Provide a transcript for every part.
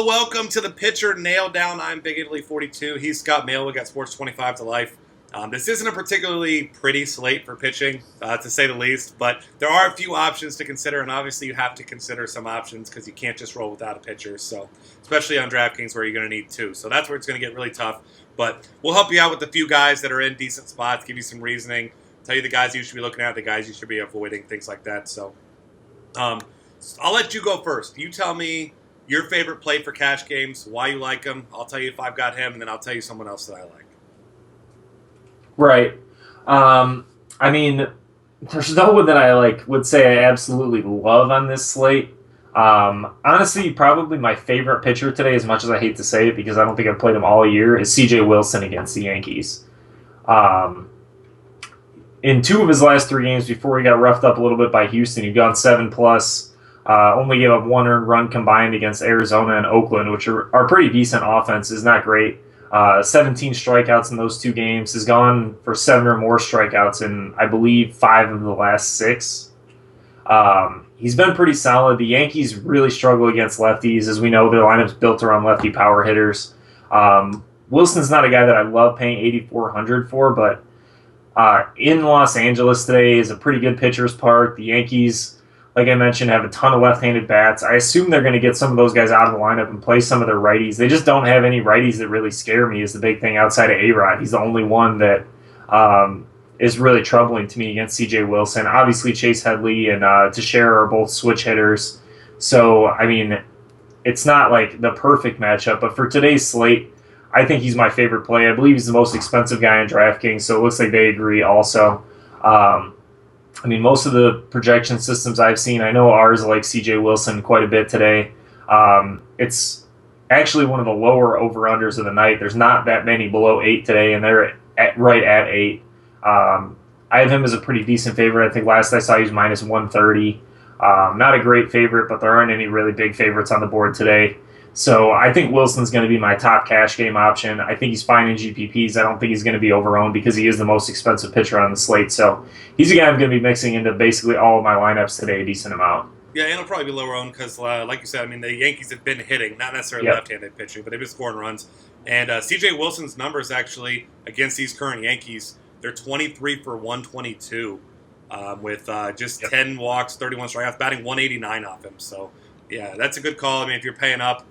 welcome to the Pitcher Nail Down. I'm Big Italy 42. He's Scott Mail. We got Sports 25 to life. This isn't a particularly pretty slate for pitching, to say the least, but there are a few options to consider, and obviously you have to consider some options because you can't just roll without a pitcher, so especially on DraftKings where you're going to need two. So that's where it's going to get really tough, but we'll help you out with a few guys that are in decent spots, give you some reasoning, tell you the guys you should be looking at, the guys you should be avoiding, things like that. So I'll let you go first. You tell me your favorite play for cash games, why you like him. I'll tell you if I've got him, and then I'll tell you someone else that I like. Right. I mean, there's no one that I would say I absolutely love on this slate. Honestly, probably my favorite pitcher today, as much as I hate to say it because I don't think I've played him all year, is C.J. Wilson against the Yankees. In two of his last three games before he got roughed up a little bit by Houston, he'd gone 7+. Only gave up one earned run combined against Arizona and Oakland, which are pretty decent offenses, not great. 17 strikeouts in those two games. Has gone for 7 or more strikeouts in, I believe, 5 of the last 6. He's been pretty solid. The Yankees really struggle against lefties. As we know, their lineup's built around lefty power hitters. Wilson's not a guy that I love paying $8,400 for, but in Los Angeles today is a pretty good pitcher's park. The Yankees, like I mentioned, have a ton of left-handed bats. I assume they're going to get some of those guys out of the lineup and play some of their righties. They just don't have any righties that really scare me is the big thing outside of A-Rod. He's the only one that is really troubling to me against C.J. Wilson. Obviously, Chase Headley and Teixeira are both switch hitters. So, I mean, it's not like the perfect matchup. But for today's slate, I think he's my favorite play. I believe he's the most expensive guy in DraftKings, so it looks like they agree also. I mean, most of the projection systems I've seen, I know ours like C.J. Wilson quite a bit today. It's actually one of the lower over-unders of the night. There's not that many below 8 today, and they're right at 8. I have him as a pretty decent favorite. I think last I saw he was minus 130. Not a great favorite, but there aren't any really big favorites on the board today. So I think Wilson's going to be my top cash game option. I think he's fine in GPPs. I don't think he's going to be overowned because he is the most expensive pitcher on the slate. So he's a guy I'm going to be mixing into basically all of my lineups today a decent amount. Yeah, and he'll probably be lower owned because, like you said, I mean, the Yankees have been hitting, not necessarily left-handed pitching, but they've been scoring runs. And C.J. Wilson's numbers actually against these current Yankees, they're 23 for 122 with just 10 walks, 31 strikeouts, batting 189 off him. So, yeah, that's a good call. I mean, if you're paying up,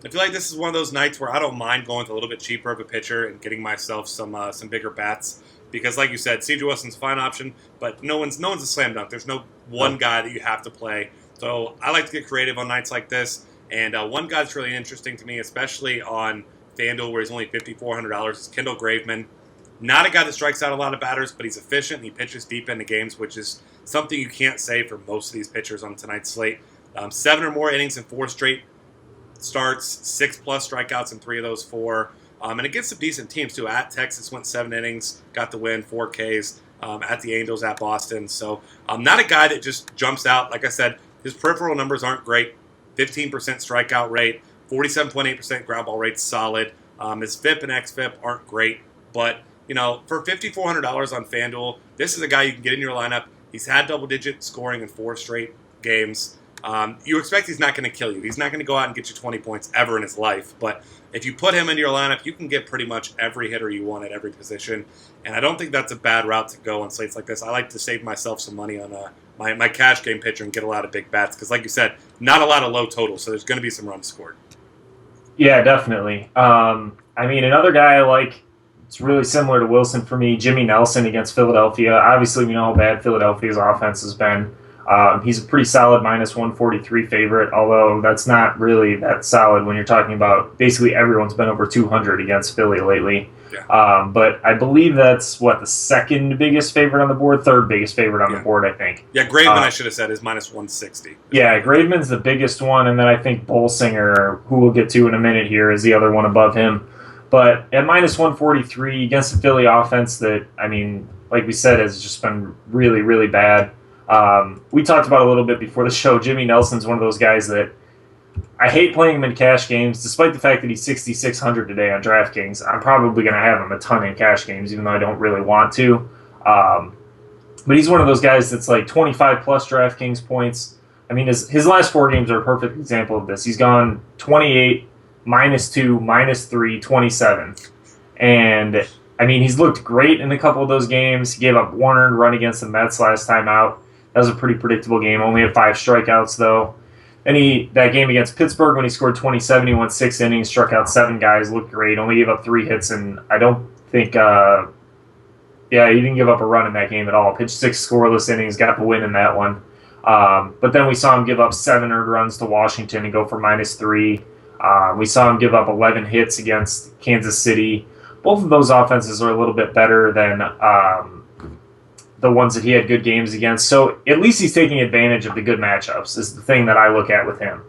I feel like this is one of those nights where I don't mind going with a little bit cheaper of a pitcher and getting myself some bigger bats because, like you said, C.J. Wilson's a fine option, but no one's a slam dunk. There's no one guy that you have to play. So I like to get creative on nights like this, and one guy that's really interesting to me, especially on FanDuel where he's only $5,400, is Kendall Graveman. Not a guy that strikes out a lot of batters, but he's efficient and he pitches deep into games, which is something you can't say for most of these pitchers on tonight's slate. 7 or more innings in 4 straight starts, 6+ strikeouts in 3 of those 4. And against some decent teams, too. At Texas, went 7 innings, got the win, 4 Ks. At the Angels, at Boston. So not a guy that just jumps out. Like I said, his peripheral numbers aren't great. 15% strikeout rate, 47.8% ground ball rate, solid. His FIP and XFIP aren't great. But, you know, for $5,400 on FanDuel, this is a guy you can get in your lineup. He's had double-digit scoring in 4 straight games. You expect he's not going to kill you. He's not going to go out and get you 20 points ever in his life. But if you put him into your lineup, you can get pretty much every hitter you want at every position. And I don't think that's a bad route to go on slates like this. I like to save myself some money on my cash game pitcher and get a lot of big bats. Because like you said, not a lot of low totals, so there's going to be some runs scored. Yeah, definitely. I mean, another guy I like, it's really similar to Wilson for me, Jimmy Nelson against Philadelphia. Obviously, we know how bad Philadelphia's offense has been. He's a pretty solid minus 143 favorite, although that's not really that solid when you're talking about basically everyone's been over 200 against Philly lately. Yeah. But I believe that's, the second biggest favorite on the board, third biggest favorite on the board, I think. Yeah, Graveman, I should have said, is minus 160. Yeah, Graveman's the biggest one, and then I think Bolsinger, who we'll get to in a minute here, is the other one above him. But at minus 143 against the Philly offense that, I mean, like we said, has just been really, really bad. We talked about a little bit before the show. Jimmy Nelson's one of those guys that I hate playing him in cash games, despite the fact that he's 6,600 today on DraftKings. I'm probably going to have him a ton in cash games, even though I don't really want to. But he's one of those guys that's like 25-plus DraftKings points. I mean, his last 4 games are a perfect example of this. He's gone 28, -2, -3, 27. And, I mean, he's looked great in a couple of those games. He gave up one earned run against the Mets last time out. That was a pretty predictable game. Only had 5 strikeouts, though. Then that game against Pittsburgh when he scored 27, he went 6 innings, struck out 7 guys, looked great. Only gave up 3 hits, and I don't think, he didn't give up a run in that game at all. Pitched 6 scoreless innings, got the win in that one. But then we saw him give up 7 earned runs to Washington and go for -3. We saw him give up 11 hits against Kansas City. Both of those offenses are a little bit better than the ones that he had good games against. So at least he's taking advantage of the good matchups is the thing that I look at with him.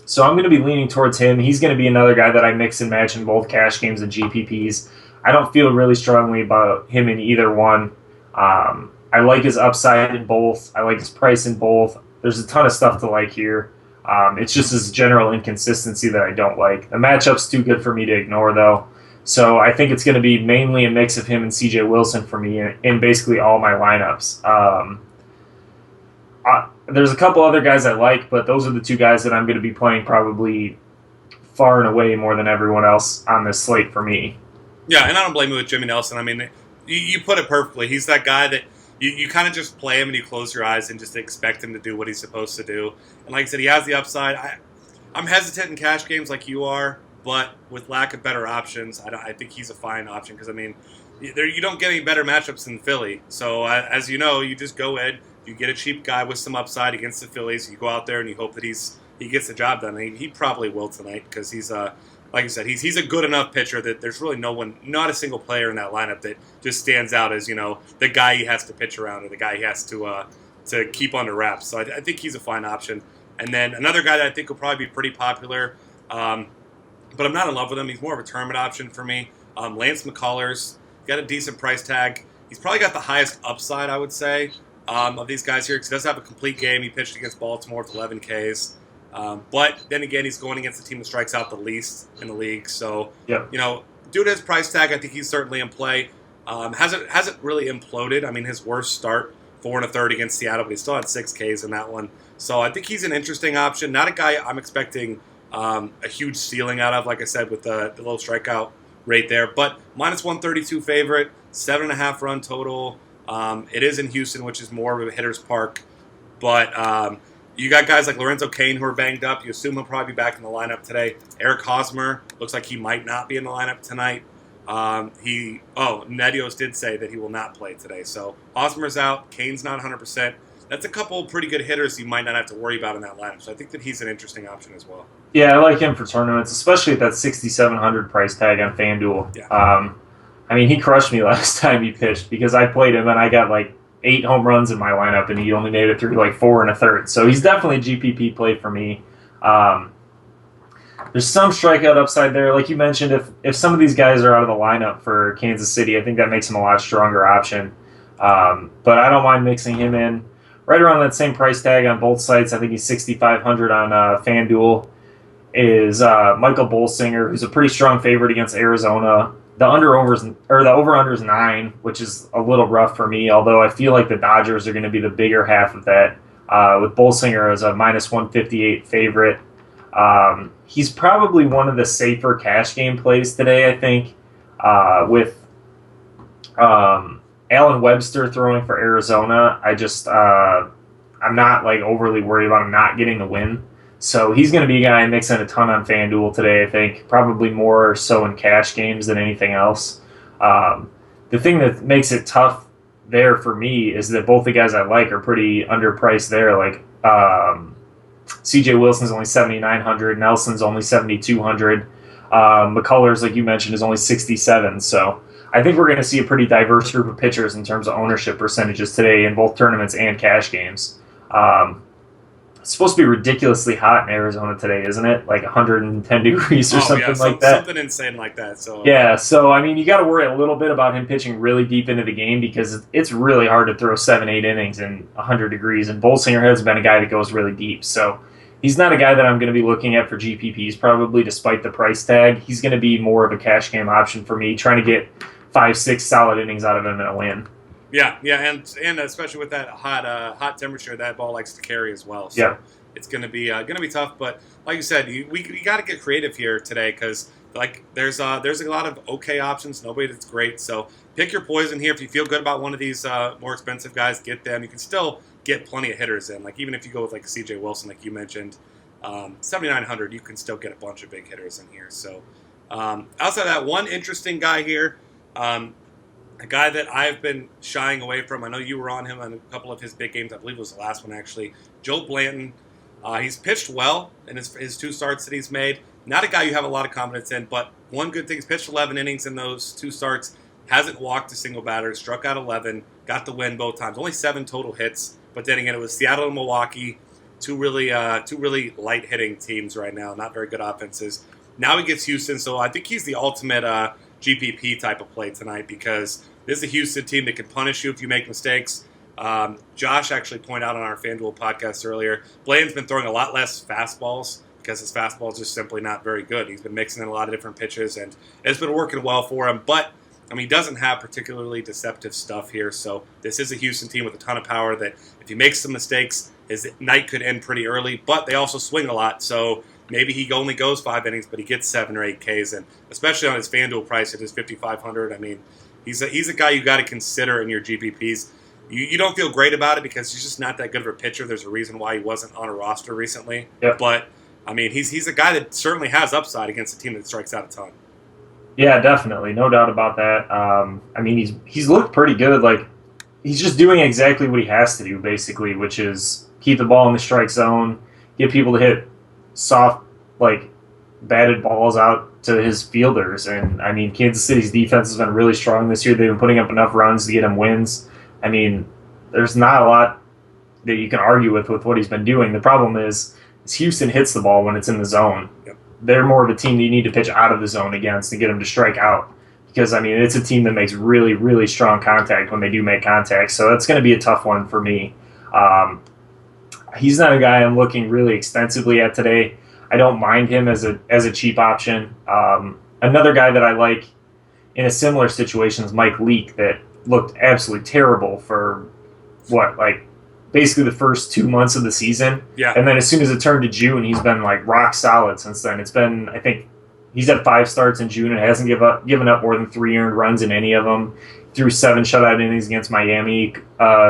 So I'm going to be leaning towards him. He's going to be another guy that I mix and match in both cash games and GPPs. I don't feel really strongly about him in either one. I like his upside in both. I like his price in both. There's a ton of stuff to like here. It's just his general inconsistency that I don't like. The matchup's too good for me to ignore, though. So I think it's going to be mainly a mix of him and CJ Wilson for me in basically all my lineups. There's a couple other guys I like, but those are the 2 guys that I'm going to be playing probably far and away more than everyone else on this slate for me. Yeah, and I don't blame you with Jimmy Nelson. I mean, you put it perfectly. He's that guy that you kind of just play him and you close your eyes and just expect him to do what he's supposed to do. And like I said, he has the upside. I'm hesitant in cash games like you are, but with lack of better options, I think he's a fine option because, I mean, you don't get any better matchups than Philly. So, as you know, you just go in, you get a cheap guy with some upside against the Phillies, you go out there and you hope that he gets the job done. I mean, he probably will tonight because he's like I said, he's a good enough pitcher that there's really not a single player in that lineup that just stands out as, the guy he has to pitch around or the guy he has to keep under wraps. So I think he's a fine option. And then another guy that I think will probably be pretty popular, but I'm not in love with him. He's more of a tournament option for me. Lance McCullers, got a decent price tag. He's probably got the highest upside, I would say, of these guys here because he does have a complete game. He pitched against Baltimore with 11 Ks. But then again, he's going against the team that strikes out the least in the league. So, yep. Due to his price tag, I think he's certainly in play. Hasn't really imploded. I mean, his worst start, 4 1/3 against Seattle, but he still had 6 Ks in that one. So I think he's an interesting option. Not a guy I'm expecting a huge ceiling out of, like I said, with the low strikeout rate there. But -132 favorite, 7.5 run total. It is in Houston, which is more of a hitter's park. But you got guys like Lorenzo Cain who are banged up. You assume he'll probably be back in the lineup today. Eric Hosmer looks like he might not be in the lineup tonight. Nedios did say that he will not play today. So Hosmer's out. Cain's not 100%. That's a couple pretty good hitters you might not have to worry about in that lineup. So I think that he's an interesting option as well. Yeah, I like him for tournaments, especially at that 6,700 price tag on FanDuel. Yeah. I mean, he crushed me last time he pitched because I played him and I got like 8 home runs in my lineup and he only made it through like 4 1/3. So he's definitely a GPP play for me. There's some strikeout upside there. Like you mentioned, if some of these guys are out of the lineup for Kansas City, I think that makes him a lot stronger option. But I don't mind mixing him in. Right around that same price tag on both sites, I think he's 6,500 on FanDuel, is Michael Bolsinger, who's a pretty strong favorite against Arizona. The over-under is 9, which is a little rough for me, although I feel like the Dodgers are going to be the bigger half of that, with Bolsinger as a -158 favorite. He's probably one of the safer cash game plays today, I think, with Alan Webster throwing for Arizona. I'm not like overly worried about him not getting the win. So he's going to be a guy mixing a ton on FanDuel today, I think. Probably more so in cash games than anything else. The thing that makes it tough there for me is that both the guys I like are pretty underpriced there. Like CJ Wilson's only 7,900, Nelson's only 7,200. McCullers, like you mentioned, is only 67. So I think we're going to see a pretty diverse group of pitchers in terms of ownership percentages today in both tournaments and cash games. It's supposed to be ridiculously hot in Arizona today, isn't it? Like 110 degrees or something like that. Something insane like that. So yeah, so I mean, you got to worry a little bit about him pitching really deep into the game because it's really hard to throw 7-8 innings in 100 degrees. And Bolsinger has been a guy that goes really deep, so he's not a guy that I'm going to be looking at for GPPs probably, despite the price tag. He's going to be more of a cash game option for me, trying to get 5-6 solid innings out of him in a win. Yeah, and especially with that hot temperature, that ball likes to carry as well. So, yeah. it's going to be tough. But like you said, we got to get creative here today because like there's a lot of okay options, nobody that's great. So pick your poison here. If you feel good about one of these more expensive guys, get them. You can still get plenty of hitters in. Like even if you go with like C.J. Wilson, like you mentioned, 7,900, you can still get a bunch of big hitters in here. So outside of that, one interesting guy here. A guy that I've been shying away from. I know you were on him on a couple of his big games. I believe it was the last one, actually. Joe Blanton. He's pitched well in his 2 starts that he's made. Not a guy you have a lot of confidence in, but one good thing, he's pitched 11 innings in those 2 starts. Hasn't walked a single batter. Struck out 11. Got the win both times. Only 7 total hits. But then again, it was Seattle and Milwaukee. Two really light-hitting teams right now. Not very good offenses. Now he gets Houston, so I think he's the ultimate GPP type of play tonight because this is a Houston team that can punish you if you make mistakes. Josh actually pointed out on our FanDuel podcast earlier, Blanton's been throwing a lot less fastballs because his fastball is just simply not very good. He's been mixing in a lot of different pitches, and it's been working well for him. But, I mean, he doesn't have particularly deceptive stuff here, so this is a Houston team with a ton of power that if he makes some mistakes, his night could end pretty early. But they also swing a lot, so maybe he only goes 5 innings, but he gets 7 or 8 Ks, and especially on his FanDuel price at his 5,500, I mean, he's a guy you got to consider in your GPPs. You don't feel great about it because he's just not that good of a pitcher. There's a reason why he wasn't on a roster recently. Yep. But, I mean, he's a guy that certainly has upside against a team that strikes out a ton. Yeah, definitely. No doubt about that. I mean, he's looked pretty good. Like, he's just doing exactly what he has to do, basically, which is keep the ball in the strike zone, get people to hit soft, like, batted balls out to his fielders. And, I mean, Kansas City's defense has been really strong this year. They've been putting up enough runs to get him wins. I mean, there's not a lot that you can argue with what he's been doing. The problem is Houston hits the ball when it's in the zone. Yep. They're more of a team that you need to pitch out of the zone against to get them to strike out. Because, I mean, it's a team that makes really, really strong contact when they do make contact. So that's going to be a tough one for me. He's not a guy I'm looking really extensively at today. I don't mind him as a cheap option. Another guy that I like in a similar situation is Mike Leake that looked absolutely terrible for, basically the first 2 months of the season. Yeah. And then as soon as it turned to June, he's been, rock solid since then. It's been, I think, he's had 5 starts in June and hasn't given up more than 3 earned runs in any of them. Threw 7 shutout innings against Miami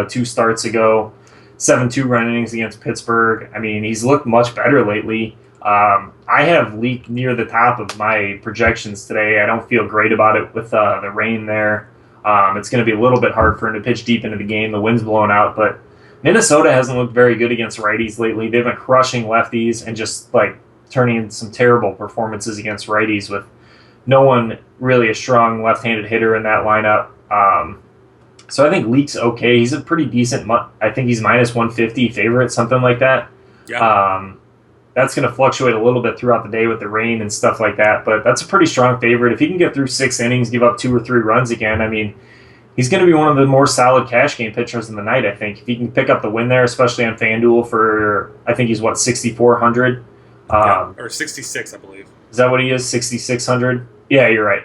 2 starts ago. 7 2-run innings against Pittsburgh. I mean, he's looked much better lately. I have Leak near the top of my projections today. I don't feel great about it with the rain there. It's going to be a little bit hard for him to pitch deep into the game. The wind's blowing out, but Minnesota hasn't looked very good against righties lately. They've been crushing lefties and just turning in some terrible performances against righties with no one really a strong left-handed hitter in that lineup. So I think Leak's okay. He's a pretty decent. I think he's minus 150 favorite, something like that. Yeah. That's going to fluctuate a little bit throughout the day with the rain and stuff like that, but that's a pretty strong favorite. If he can get through 6 innings, give up 2 or 3 runs again, I mean, he's going to be one of the more solid cash game pitchers in the night, I think. If he can pick up the win there, especially on FanDuel for, I think he's, 6,400? Or 66, I believe. Is that what he is, 6,600? Yeah, you're right.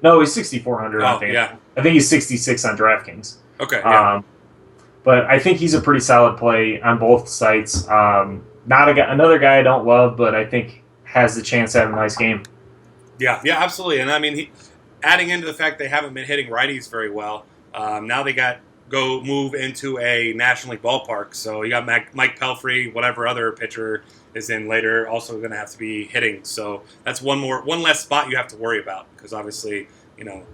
No, he's 6,400 on FanDuel. Yeah. I think he's 66 on DraftKings. Okay, yeah. But I think he's a pretty solid play on both sites. Another guy I don't love, but I think has the chance to have a nice game. Yeah, absolutely. And I mean, adding into the fact they haven't been hitting righties very well, now they move into a National League ballpark. So you got Mike Pelfrey, whatever other pitcher is in later, also going to have to be hitting. So that's one less spot you have to worry about because obviously,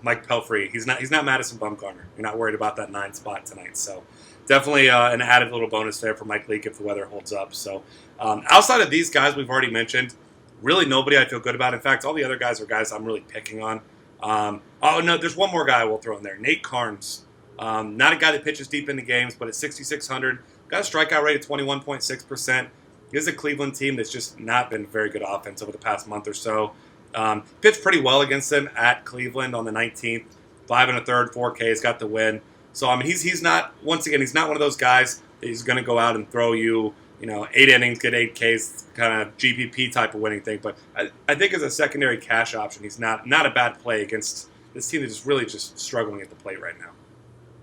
Mike Pelfrey, he's not Madison Bumgarner. You're not worried about that 9 spot tonight. So definitely an added little bonus there for Mike Leake if the weather holds up. So outside of these guys we've already mentioned, really nobody I feel good about. In fact, all the other guys are guys I'm really picking on. There's one more guy I will throw in there. Nate Carnes. Not a guy that pitches deep into games, but at 6,600, got a strikeout rate of 21.6%. This is a Cleveland team that's just not been very good offense over the past month or so. Pitched pretty well against them at Cleveland on the 19th. 5 1/3, 4 Ks, got the win. So, I mean, he's not one of those guys that he's going to go out and throw you, 8 innings, get 8 Ks, kind of GPP type of winning thing. But I think as a secondary cash option, he's not a bad play against this team that is really just struggling at the plate right now.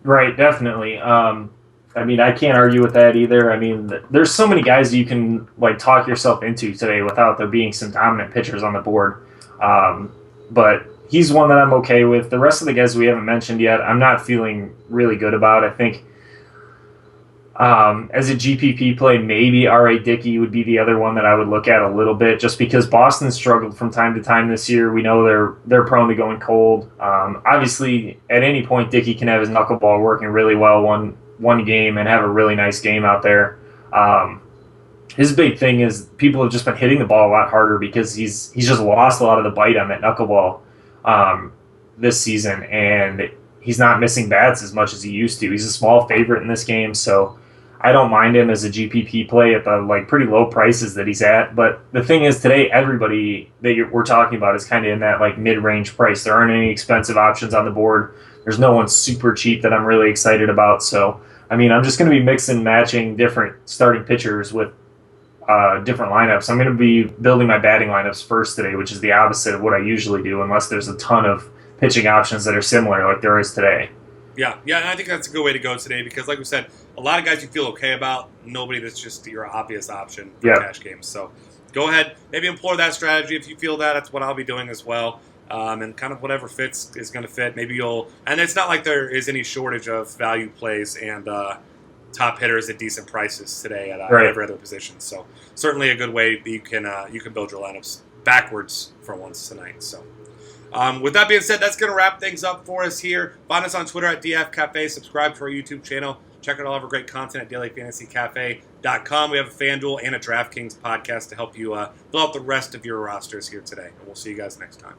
Right, definitely. I mean, I can't argue with that either. I mean, there's so many guys you can like talk yourself into today without there being some dominant pitchers on the board. But he's one that I'm okay with. The rest of the guys we haven't mentioned yet, I'm not feeling really good about. I think as a GPP play, maybe R.A. Dickey would be the other one that I would look at a little bit, just because Boston struggled from time to time this year. We know they're prone to going cold. Obviously, at any point, Dickey can have his knuckleball working really well one game and have a really nice game out there. His big thing is people have just been hitting the ball a lot harder because he's just lost a lot of the bite on that knuckleball this season, and he's not missing bats as much as he used to. He's a small favorite in this game, so I don't mind him as a GPP play at the like pretty low prices that he's at. But the thing is, today everybody that we're talking about is kind of in that like mid-range price. There aren't any expensive options on the board. There's no one super cheap that I'm really excited about. So I mean, I'm just going to be mixing and matching different starting pitchers with different lineups. I'm going to be building my batting lineups first today, which is the opposite of what I usually do, unless there's a ton of pitching options that are similar like there is today. Yeah, and I think that's a good way to go today because, like we said, a lot of guys you feel okay about, nobody that's just your obvious option for cash games. So go ahead, maybe employ that strategy if you feel that. That's what I'll be doing as well. And kind of whatever fits is going to fit. Maybe and it's not like there is any shortage of value plays and top hitters at decent prices today at every other position. So certainly a good way that you can build your lineups backwards for once tonight. So. With that being said, that's going to wrap things up for us here. Find us on Twitter at DF Cafe. Subscribe to our YouTube channel. Check out all of our great content at dailyfantasycafe.com. We have a FanDuel and a DraftKings podcast to help you build out the rest of your rosters here today. And we'll see you guys next time.